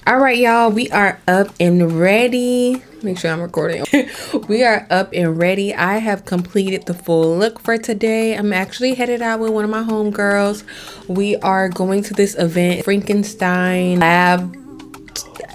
All right, y'all, we are up and ready. Make sure I'm recording. We are up and ready. I have completed the full look for today. I'm actually headed out with one of my homegirls. We are going to this event, Frankenstein Lab.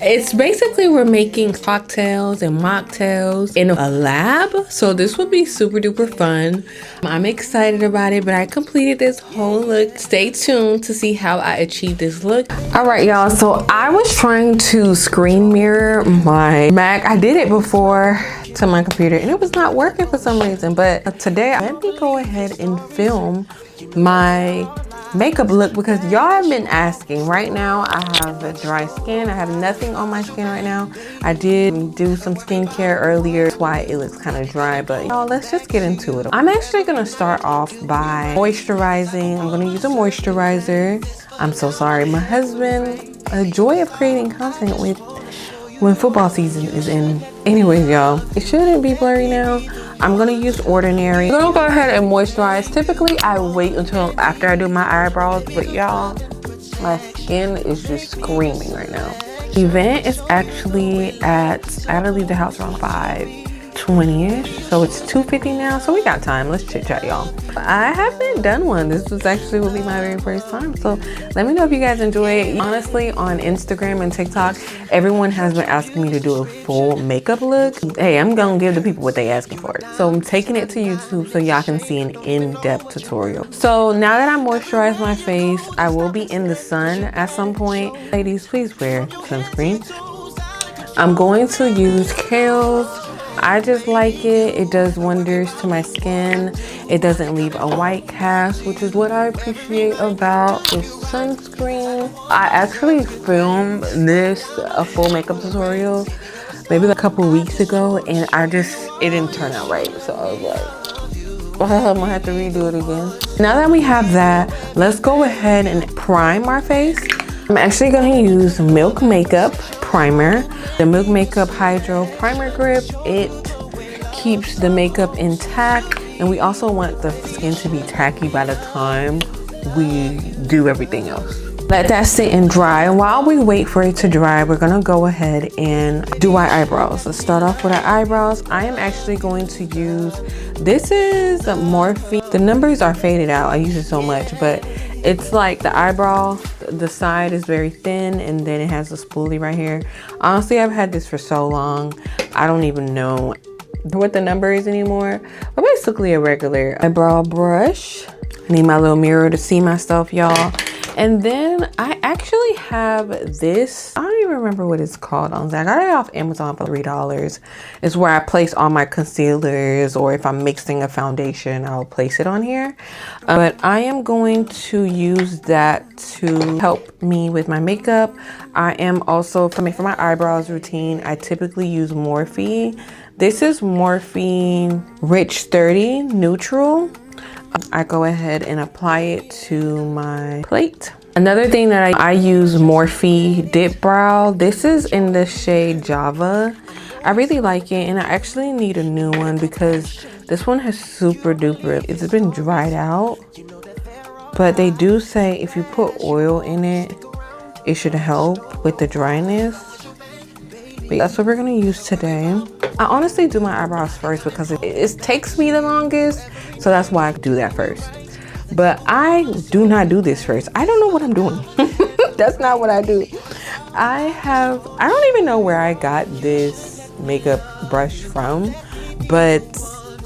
It's basically we're making cocktails and mocktails in a lab, so this will be super duper fun. I'm excited about it, but I completed this whole look. Stay tuned to see how I achieve this look. All right, y'all, so I was trying to screen mirror my Mac. I did it before to my computer and it was not working for some reason, but today let me go ahead and film my makeup look because y'all have been asking. Right now I have a dry skin. I have nothing on my skin right now. I did do some skincare earlier, that's why it looks kind of dry, but y'all, let's just get into it. I'm actually gonna start off by moisturizing. I'm gonna use a moisturizer. I'm so sorry, my husband, a joy of creating content with when football season is in. Anyways, y'all, it shouldn't be blurry now. I'm gonna use Ordinary. I'm gonna go ahead and moisturize. Typically, I wait until after I do my eyebrows, but y'all, my skin is just screaming right now. The event is actually at, I gotta leave the house around 5:20ish, so it's 2:50 now, so we got time. Let's chit chat, y'all. I haven't done one. This was actually will be my very first time, so let me know if you guys enjoy it. Honestly, on Instagram and TikTok, everyone has been asking me to do a full makeup look. Hey, I'm gonna give the people what they asking for, so I'm taking it to YouTube so y'all can see an in-depth tutorial. So now that I moisturized my face, I will be in the sun at some point. Ladies, please wear sunscreen. I'm going to use Kale's. I just like it. It does wonders to my skin. It doesn't leave a white cast, which is what I appreciate about this sunscreen. I actually filmed this, a full makeup tutorial, maybe a couple weeks ago, and it didn't turn out right. So I was like, well, I'm gonna have to redo it again. Now that we have that, let's go ahead and prime our face. I'm actually gonna use Milk Makeup Primer. The Milk Makeup Hydro Primer Grip, it keeps the makeup intact, and we also want the skin to be tacky by the time we do everything else. Let that sit and dry. And while we wait for it to dry, we're gonna go ahead and do our eyebrows. Let's start off with our eyebrows. I am actually going to use, this is Morphe. The numbers are faded out. I use it so much, but it's like the eyebrow, the side is very thin, and then it has a spoolie right here. Honestly, I've had this for so long, I don't even know what the number is anymore. But basically a regular eyebrow brush. I need my little mirror to see myself, y'all. And then I actually have this, I don't even remember what it's called. I got it off Amazon for $3. It's where I place all my concealers, or if I'm mixing a foundation, I'll place it on here. But I am going to use that to help me with my makeup. I am also, for my eyebrows routine, I typically use Morphe. This is Morphe Rich 30 Neutral. I go ahead and apply it to my plate. Another thing that I use Morphe Dip Brow. This is in the shade Java. I really like it, and I actually need a new one because this one has super duper, it's been dried out. But they do say if you put oil in it, it should help with the dryness. But that's what we're gonna use today. I honestly do my eyebrows first because it takes me the longest, so that's why I do that first. But I do not do this first. I don't know what I'm doing. That's not what I do. I don't even know where I got this makeup brush from, but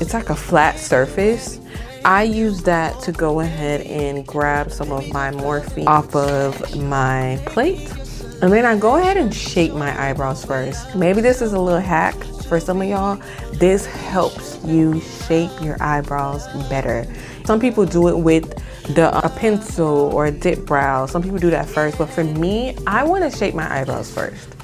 it's like a flat surface. I use that to go ahead and grab some of my Morphe off of my plate. And then I go ahead and shape my eyebrows first. Maybe this is a little hack for some of y'all. This helps you shape your eyebrows better. Some people do it with a pencil or a dip brow. Some people do that first, but for me, I want to shape my eyebrows first.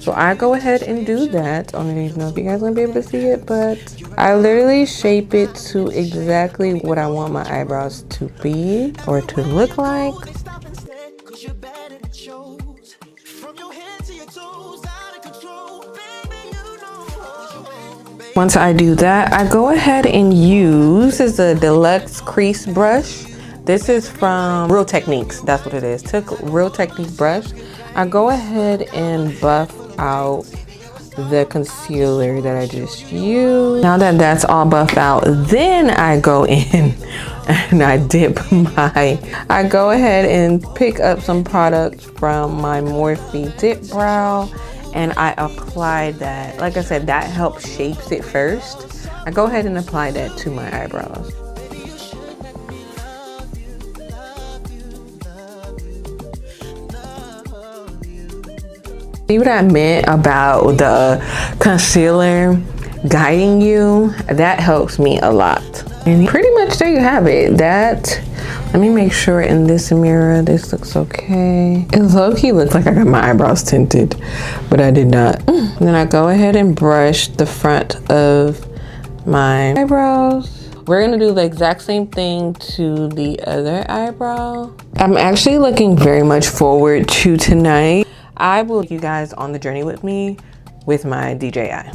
So I go ahead and do that. I don't even know if you guys are gonna be able to see it, but I literally shape it to exactly what I want my eyebrows to be or to look like. Once I do that, I go ahead and use, this is a deluxe crease brush. This is from Real Techniques, that's what it is. Took Real Technique brush. I go ahead and buff out the concealer that I just used. Now that that's all buffed out, then I go in and I go ahead and pick up some product from my Morphe Dip Brow, and I apply that. Like I said, that helps shapes it first. I go ahead and apply that to my eyebrows. See what I meant about the concealer guiding you? That helps me a lot. And pretty much there you have it. Let me make sure in this mirror this looks okay. It low-key looks like I got my eyebrows tinted, but I did not. Then I go ahead and brush the front of my eyebrows. We're gonna do the exact same thing to the other eyebrow. I'm actually looking very much forward to tonight. I will take you guys on the journey with me with my DJI.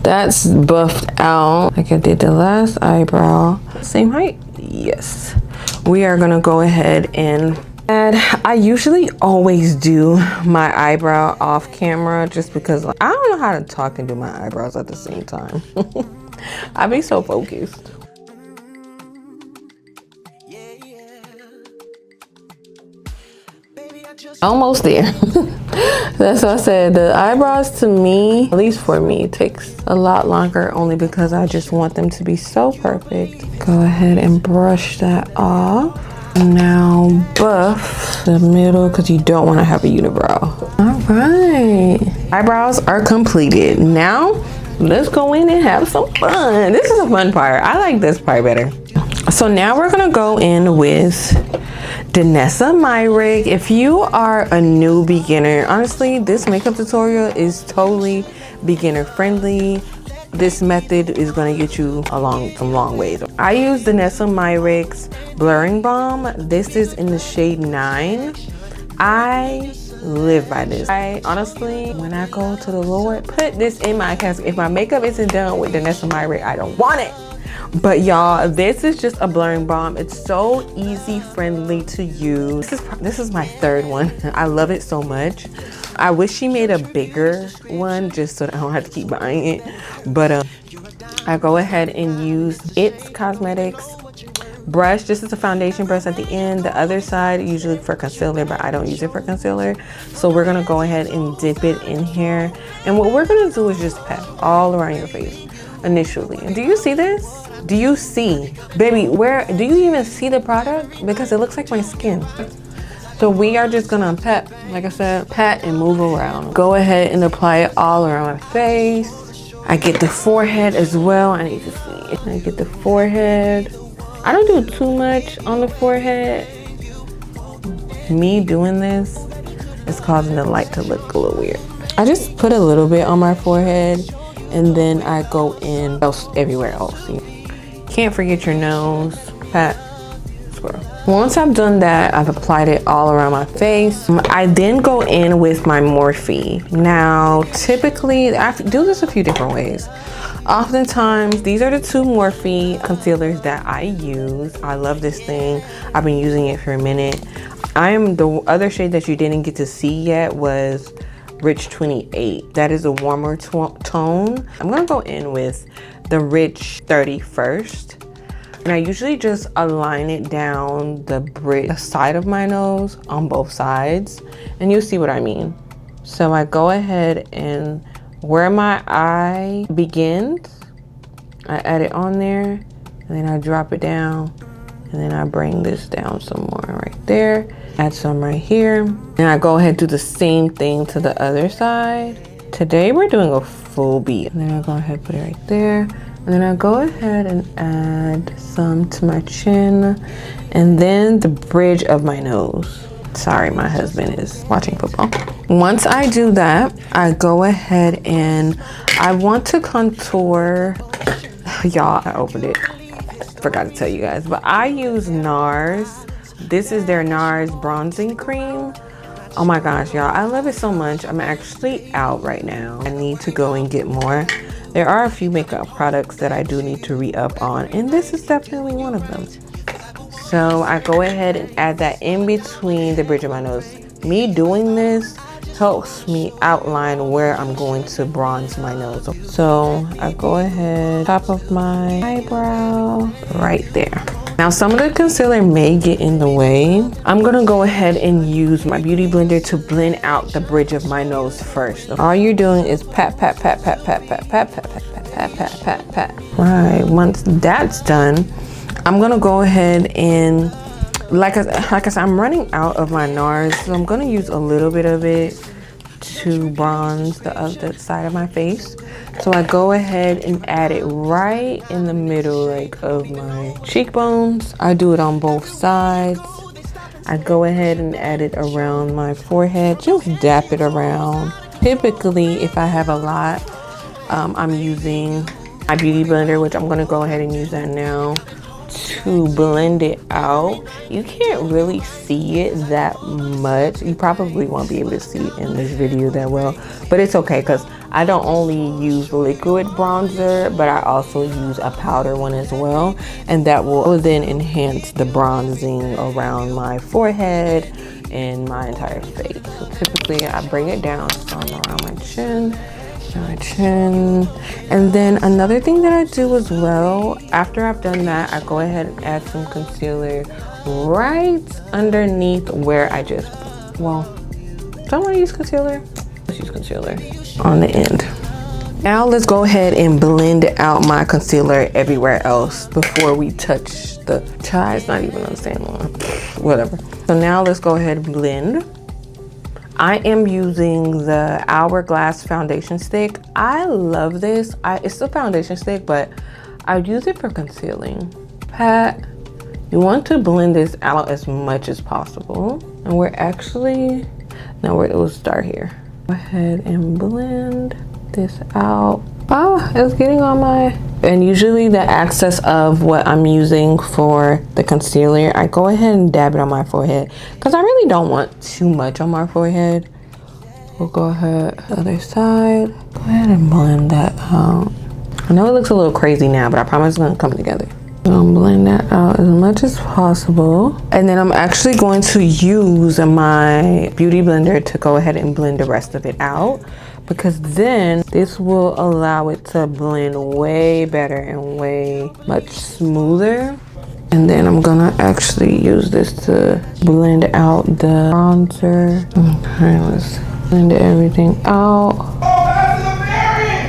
That's buffed out like I did the last eyebrow. Same height? Yes. We are gonna go ahead and add, I usually always do my eyebrow off camera just because I don't know how to talk and do my eyebrows at the same time. I be so focused. Almost there. That's what I said. The eyebrows to me, at least for me, takes a lot longer only because I just want them to be so perfect. Go ahead and brush that off. Now buff the middle because you don't want to have a unibrow. All right. Eyebrows are completed. Now let's go in and have some fun. This is a fun part. I like this part better. So now we're gonna go in with Danessa Myrick. If you are a new beginner, honestly, this makeup tutorial is totally beginner friendly. This method is going to get you along some long ways. I use Danessa Myrick's Blurring Balm. This is in the shade 9. I live by this. I honestly, when I go to the Lord, put this in my casket. If my makeup isn't done with Danessa Myrick, I don't want it. But y'all, this is just a blurring balm. It's so easy friendly to use. This is my third one. I love it so much. I wish she made a bigger one just so that I don't have to keep buying it. But I go ahead and use It's Cosmetics brush. This is a foundation brush at the end. The other side usually for concealer, but I don't use it for concealer. So we're gonna go ahead and dip it in here. And what we're gonna do is just pat all around your face initially. Do you see this? Do you see? Baby, where do you even see the product? Because it looks like my skin. So we are just gonna pat, like I said, pat and move around. Go ahead and apply it all around my face. I get the forehead as well. I need to see. I get the forehead. I don't do too much on the forehead. Me doing this is causing the light to look a little weird. I just put a little bit on my forehead and then I go in everywhere else. Can't forget your nose. Pat, swirl. Once I've done that, I've applied it all around my face. I then go in with my Morphe. Now, typically, I do this a few different ways. Oftentimes, these are the two Morphe concealers that I use. I love this thing. I've been using it for a minute. The other shade that you didn't get to see yet was Rich 28. That is a warmer tone. I'm gonna go in with the Rich 30 first. And I usually just align it down the side of my nose on both sides. And you'll see what I mean. So I go ahead and where my eye begins, I add it on there. And then I drop it down. And then I bring this down some more right there. Add some right here. And I go ahead and do the same thing to the other side. Today we're doing a full beat. And then I go ahead and put it right there. And then I go ahead and add some to my chin. And then the bridge of my nose. Sorry, my husband is watching football. Once I do that, I go ahead and I want to contour. Y'all, I opened it. Forgot to tell you guys, but I use NARS. This is their NARS bronzing cream. Oh my gosh, y'all, I love it so much. I'm actually out right now. I need to go and get more. There are a few makeup products that I do need to re-up on, and this is definitely one of them. So I go ahead and add that in between the bridge of my nose me doing this helps me outline where I'm going to bronze my nose. So I go ahead, top of my eyebrow, right there. Now some of the concealer may get in the way. I'm gonna go ahead and use my beauty blender to blend out the bridge of my nose first. All you're doing is pat, pat, pat, pat, pat, pat, pat, pat, pat, pat, pat, pat, pat, pat. All right, once that's done, I'm gonna go ahead and like I said, I'm running out of my NARS, so I'm gonna use a little bit of it to bronze the other side of my face. So I go ahead and add it right in the middle, like of my cheekbones. I do it on both sides. I go ahead and add it around my forehead, just dap it around. Typically, if I have a lot, I'm using my beauty blender, which I'm gonna go ahead and use that now, to blend it out. You can't really see it that much. You probably won't be able to see it in this video that well, but it's okay because I don't only use liquid bronzer, but I also use a powder one as well, and that will then enhance the bronzing around my forehead and my entire face. So typically I bring it down from around my chin. And then another thing that I do as well, after I've done that, I go ahead and add some concealer right underneath where I just, well, do I want to use concealer? Let's use concealer on the end. Now let's go ahead and blend out my concealer everywhere else before we touch the child. It's not even on the same one, whatever. So now let's go ahead and blend. I am using the Hourglass foundation stick. I love this. It's a foundation stick, but I use it for concealing. Pat, you want to blend this out as much as possible. And we're actually, no, we'll start here. Go ahead and blend this out. Oh, it's getting on my, and usually the excess of what I'm using for the concealer, I go ahead and dab it on my forehead because I really don't want too much on my forehead. We'll go ahead, other side. Go ahead and blend that out. I know it looks a little crazy now, but I promise it's gonna come together. I'm blend that out as much as possible. And then I'm actually going to use my beauty blender to go ahead and blend the rest of it out, because then this will allow it to blend way better and way much smoother. And then I'm gonna actually use this to blend out the bronzer. Okay, let's blend everything out.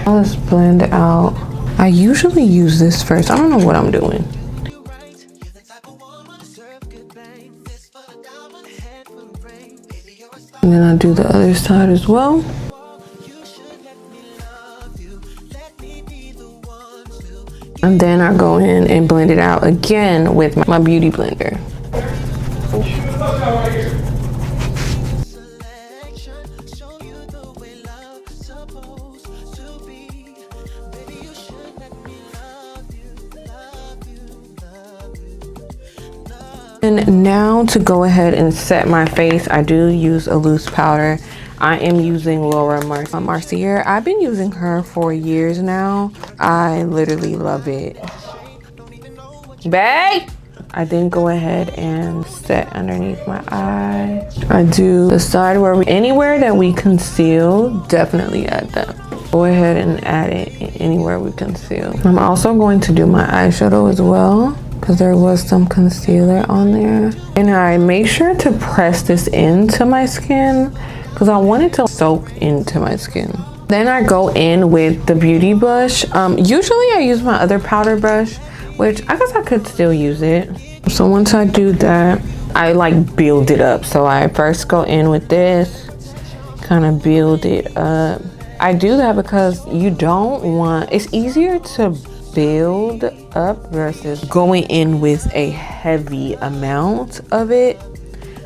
Let's blend it out. I usually use this first. I don't know what I'm doing. And then I do the other side as well. And then I go in and blend it out again with my beauty blender. And now to go ahead and set my face, I do use a loose powder. I am using Laura Mercier. I've been using her for years now. I literally love it. Babe! I then go ahead and set underneath my eye. I do the side where anywhere that we conceal, definitely add that. Go ahead and add it anywhere we conceal. I'm also going to do my eyeshadow as well, because there was some concealer on there. And I make sure to press this into my skin because I want it to soak into my skin. Then I go in with the beauty brush. Usually I use my other powder brush, which I guess I could still use it. So once I do that, I like build it up. So I first go in with this, kind of build it up. I do that because you don't want, it's easier to build up versus going in with a heavy amount of it.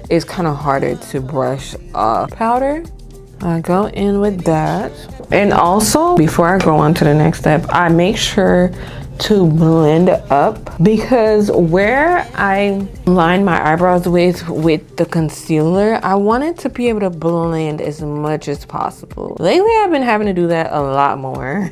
It's kind of harder to brush off powder. I go in with that. And also, before I go on to the next step, I make sure to blend up, because where I line my eyebrows with the concealer, I wanted to be able to blend as much as possible. Lately I've been having to do that a lot more.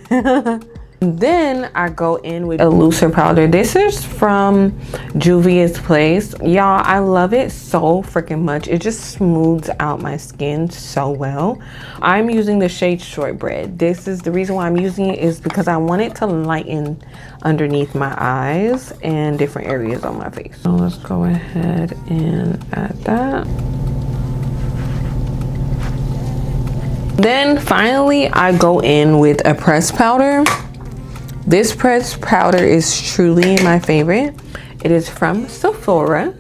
Then I go in with a looser powder. This is from Juvia's Place. Y'all, I love it so freaking much. It just smooths out my skin so well. I'm using the shade Shortbread. This is the reason why I'm using it, is because I want it to lighten underneath my eyes and different areas on my face. So let's go ahead and add that. Then finally I go in with a pressed powder. This pressed powder is truly my favorite. It is from Sephora.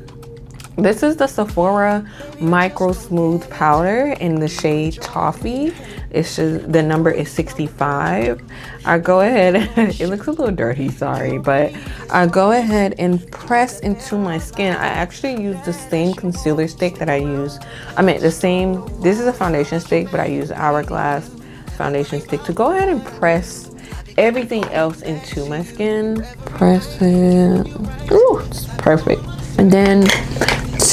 This is the Sephora Micro Smooth Powder in the shade Toffee. The number is 65. I go ahead, it looks a little dirty, sorry, but I go ahead and press into my skin. I actually use the same concealer stick that I use. This is a foundation stick, but I use Hourglass foundation stick to go ahead and press everything else into my skin. Press it. Ooh, it's perfect. And then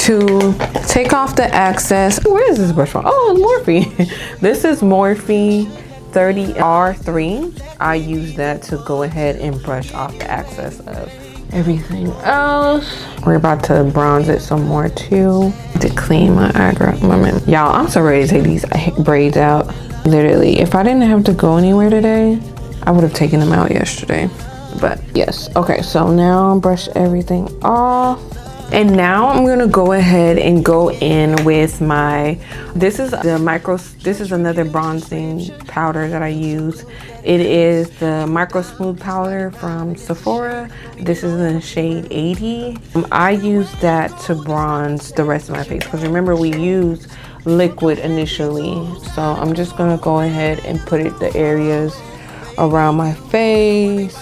to take off the excess, where is this brush from? Oh, it's Morphe. This is Morphe 30R3. I use that to go ahead and brush off the excess of everything else. We're about to bronze it some more too, to clean my eyebrow. Y'all, I'm so ready to take these braids out. Literally, if I didn't have to go anywhere today, I would have taken them out yesterday. But yes, okay, so now brush everything off. And now I'm gonna go ahead and go in with this is another bronzing powder that I use. It is the Micro Smooth Powder from Sephora. This is in the shade 80. I use that to bronze the rest of my face, because remember we used liquid initially. So I'm just gonna go ahead and put it the areas around my face,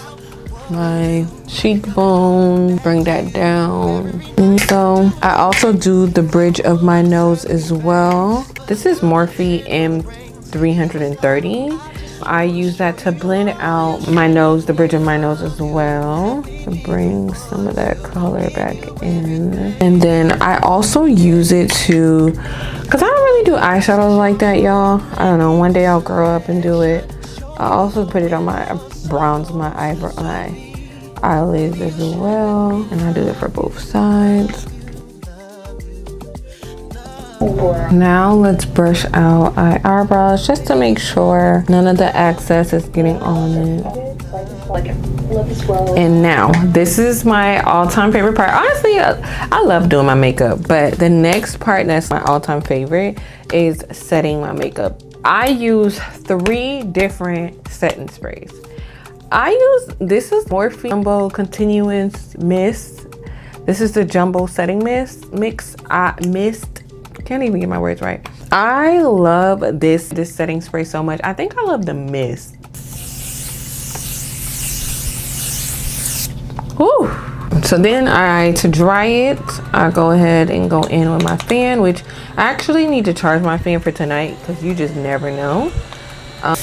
my cheekbone, bring that down. And so I also do the bridge of my nose as well. This is Morphe M330. I use that to blend out my nose, the bridge of my nose as well, to bring some of that color back in. And then I also use it to, because I don't really do eyeshadows like that, y'all. I don't know, one day I'll grow up and do it. I also put it on bronze my eyelids as well, and I do it for both sides. Now let's brush out our eyebrows just to make sure none of the excess is getting on it. And now this is my all-time favorite part. Honestly, I love doing my makeup, but the next part that's my all-time favorite is setting my makeup. I use 3 different setting sprays. This is Morphe Jumbo Continuous Mist. This is the Jumbo Setting Mist. Can't even get my words right. I love this setting spray so much. I think I love the mist. Whew. So then to dry it, I go ahead and go in with my fan, which I actually need to charge my fan for tonight, because you just never know. I'm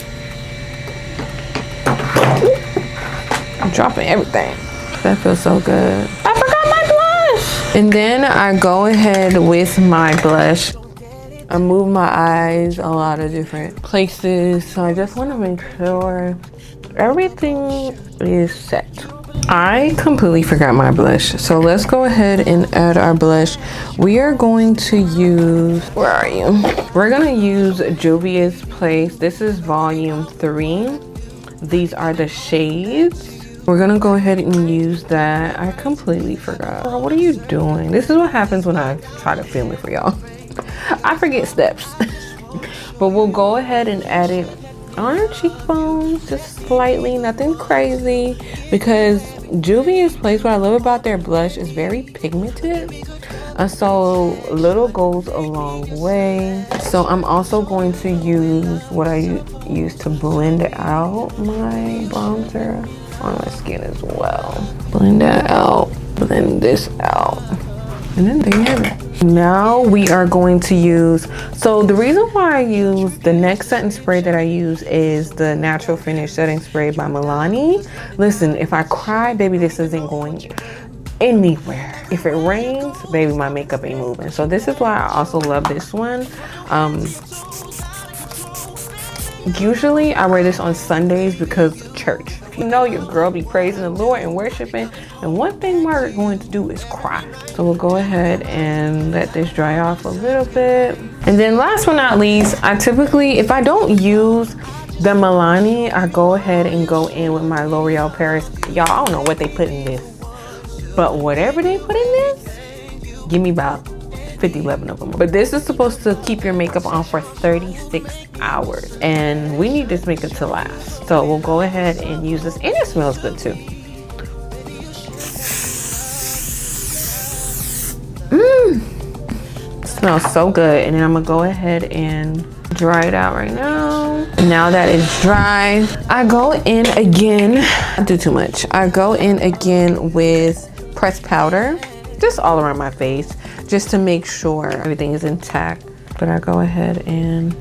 dropping everything. That feels so good. I forgot my blush. And then I go ahead with my blush. I move my eyes a lot of different places, so I just want to make sure everything is set. I completely forgot my blush, so let's go ahead and add our blush. We are going to use, where are you? We're gonna use Juvia's Place. This is volume 3. These are the shades. We're gonna go ahead and use that. I completely forgot. Girl, what are you doing? This is what happens when I try to film it for y'all. I forget steps. But we'll go ahead and add it on our cheekbones, just slightly, nothing crazy, because Juvia's Place, what I love about their blush is very pigmented, so little goes a long way. So I'm also going to use what I use to blend out my bronzer on my skin as well. Blend that out, blend this out, and then there you have it. Now we are going to use, so the reason why I use the next setting spray that I use is the Natural Finish Setting Spray by Milani. Listen, if I cry, baby, this isn't going anywhere. If it rains, baby, my makeup ain't moving. So this is why I also love this one. Usually I wear this on Sundays because church. You know your girl be praising the Lord and worshiping, and one thing Margaret going to do is cry. So we'll go ahead and let this dry off a little bit. And then last but not least, I typically, if I don't use the Milani, I go ahead and go in with my L'Oreal Paris. Y'all, I don't know what they put in this, but whatever they put in this, give me about 11 of them. But this is supposed to keep your makeup on for 36 hours, and we need this makeup to last. So we'll go ahead and use this, and it smells good too. It smells so good. And then I'm gonna go ahead and dry it out right now. Now that it's dry, I go in again. I do too much. I go in again with pressed powder, just all around my face, just to make sure everything is intact. But I go ahead and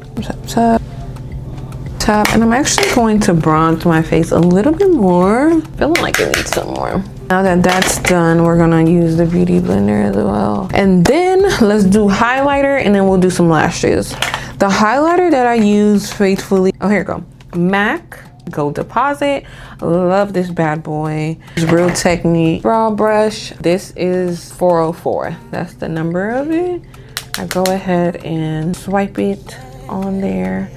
tap, and I'm actually going to bronze my face a little bit more. Feeling like it needs some more. Now that that's done, we're gonna use the beauty blender as well. And then let's do highlighter, and then we'll do some lashes. The highlighter that I use faithfully, oh, here we go. MAC Gold Deposit. Love this bad boy. It's Real Technique brow brush. This is 404. That's the number of it. I go ahead and swipe it on there,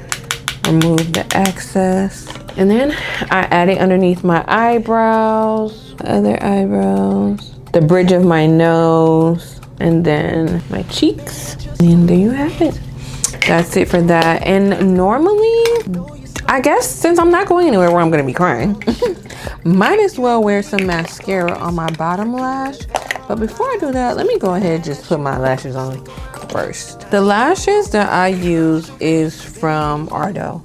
remove the excess, and then I add it underneath my eyebrows, other eyebrows, the bridge of my nose, and then my cheeks. And there you have it. That's it for that. And normally, I guess since I'm not going anywhere where I'm gonna be crying, might as well wear some mascara on my bottom lash. But before I do that, let me go ahead and just put my lashes on first. The lashes that I use is from Ardell.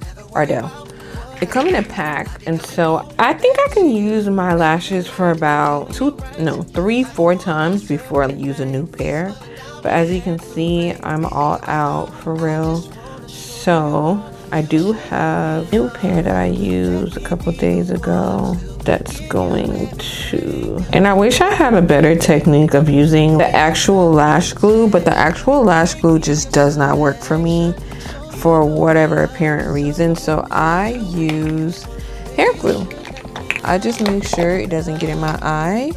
They come in a pack, and so I think I can use my lashes for about 3-4 times before I use a new pair. But as you can see, I'm all out for real. So I do have a new pair that I used a couple days ago that's going to, and I wish I had a better technique of using the actual lash glue, but the actual lash glue just does not work for me for whatever apparent reason. So I use hair glue. I just make sure it doesn't get in my eye.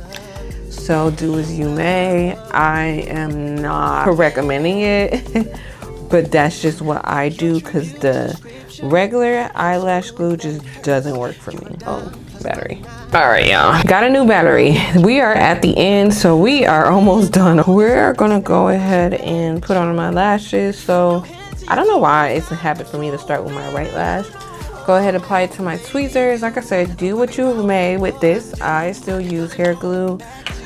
So do as you may. I am not recommending it, but that's just what I do because the regular eyelash glue just doesn't work for me. Oh, battery. All right, y'all. Got a new battery. We are at the end, so we are almost done. We're gonna go ahead and put on my lashes. So I don't know why it's a habit for me to start with my right lash. Go ahead and apply it to my tweezers. Like I said, do what you may with this. I still use hair glue.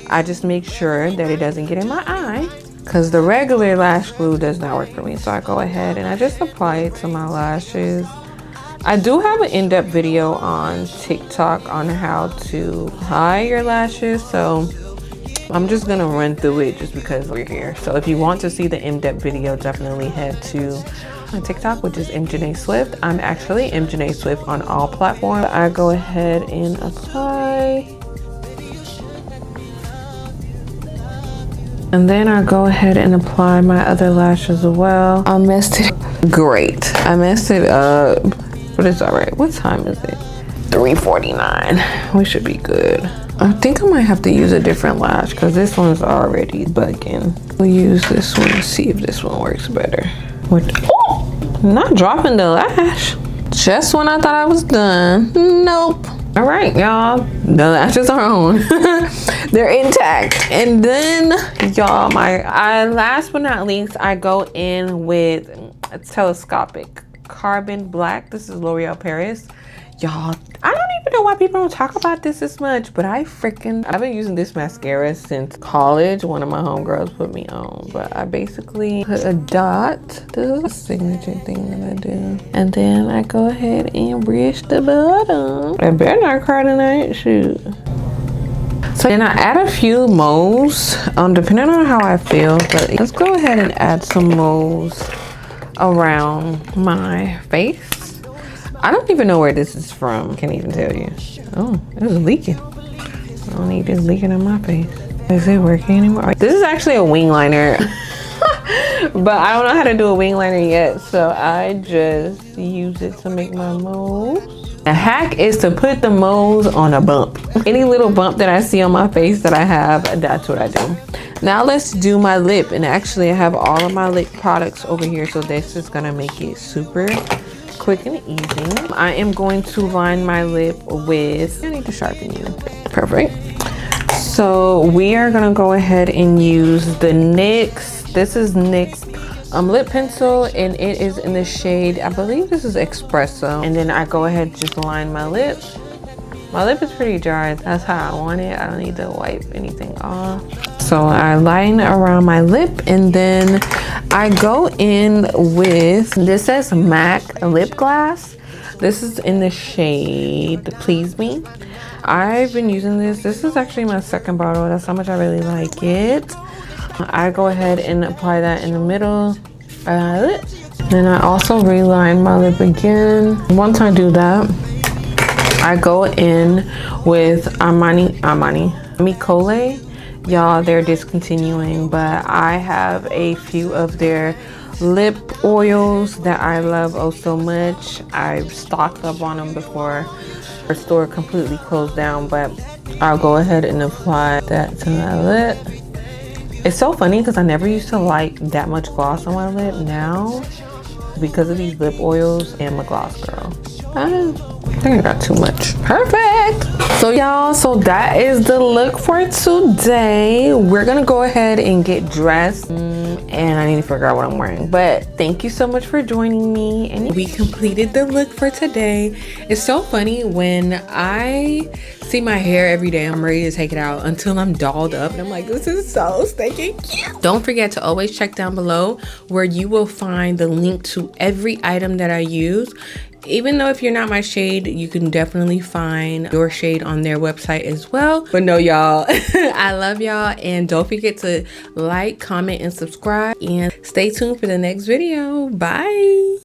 I just make sure that it doesn't get in my eye because the regular lash glue does not work for me. So I go ahead and I just apply it to my lashes. I do have an in-depth video on TikTok on how to hide your lashes. So I'm just gonna run through it just because we're here. So if you want to see the in-depth video, definitely head to my TikTok, which is MJanae Swift. I'm actually MJanae Swift on all platforms. I go ahead and apply. And then I go ahead and apply my other lashes as well. I messed it great. I messed it up, but it's all right. What time is it? 3:49. We should be good. I think I might have to use a different lash because this one's already bugging. We'll use this one and see if this one works better. Oh, not dropping the lash. Just when I thought I was done. Nope. All right, y'all, the lashes are on. They're intact. And then, y'all, last but not least, I go in with a telescopic carbon black. This is L'Oreal Paris. Y'all, I don't even know why people don't talk about this as much, but I've been using this mascara since college. One of my homegirls put me on, but I basically put a dot. This is a signature thing that I do. And then I go ahead and brush the bottom. I better not cry tonight, shoot. So then I add a few moles, depending on how I feel, but let's go ahead and add some moles around my face. I don't even know where this is from. Can't even tell you. Oh, it was leaking. I don't need this leaking on my face. Is it working anymore? This is actually a wing liner. But I don't know how to do a wing liner yet. So I just use it to make my moles. The hack is to put the moles on a bump. Any little bump that I see on my face that I have, that's what I do. Now let's do my lip. And actually I have all of my lip products over here, so this is gonna make it super quick and easy. I am going to line my lip with, I need to sharpen you. Perfect. So we are gonna go ahead and use the NYX. This is NYX lip pencil, and it is in the shade, I believe this is Espresso. And then I go ahead and just line my lip. My lip is pretty dry. That's how I want it. I don't need to wipe anything off. So I line around my lip, and then I go in with, this says MAC lip gloss. This is in the shade Please Me. I've been using this. This is actually my second bottle. That's how much I really like it. I go ahead and apply that in the middle of my lip. Then I also reline my lip again. Once I do that, I go in with Armani Cole. Y'all, they're discontinuing, but I have a few of their lip oils that I love oh so much. I've stocked up on them before our store completely closed down, but I'll go ahead and apply that to my lip. It's so funny because I never used to like that much gloss on my lip. Now, because of these lip oils, I am a gloss girl. I think I got too much. Perfect. So y'all, so that is the look for today. We're gonna go ahead and get dressed, and I need to figure out what I'm wearing. But thank you so much for joining me. And we completed the look for today. It's so funny when I see my hair every day, I'm ready to take it out until I'm dolled up, and I'm like, this is so stinking cute. Don't forget to always check down below where you will find the link to every item that I use. Even though if you're not my shade, you can definitely find your shade on their website as well. But no, y'all, I love y'all, and don't forget to like, comment, and subscribe, and stay tuned for the next video. Bye.